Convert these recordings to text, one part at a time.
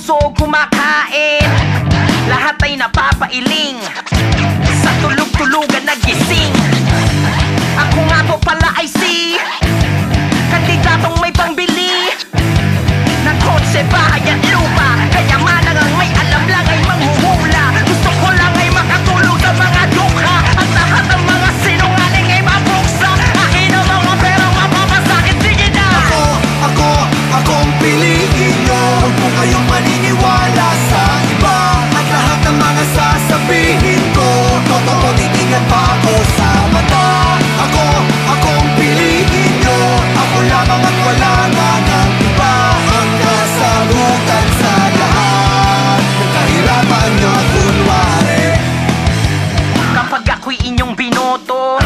busog kumakain, lahat ay napapailing, sa tulog-tulugan nagising. Ako nga po pala ay si kandidatong may pangbili ng kotse, bahay at lupa, kayamanan ang may alam lang ay manghuhula. Gusto ko lang ay makatulong sa mga dukha, at lahat ng mga sinungaling ay mabuksa. Akin ang mga perang mapapasakit, sige na! Akong piliin nyo. Huwag po kayong maniniwala sa iba, at lahat ng mga sasabihin ko totoo, titingnan pa ako sa mata. Akong piliin nyo. Ako lamang at wala nga ng iba, ang kasagutan sa lahat ng kahirapan nyo kunwari. Kapag ako'y inyong binoto,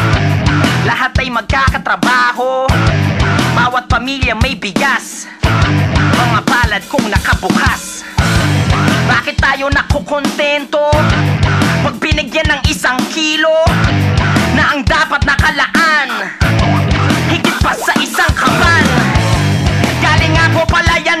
lahat ay magkakatrabaho, bawat pamilya may bigas, mga palad kong nakabukas. Bakit tayo nakukontento pag binigyan ng 1 kilo na ang dapat nakalaan higit pa sa 1 kaban? Galing nga po pala yan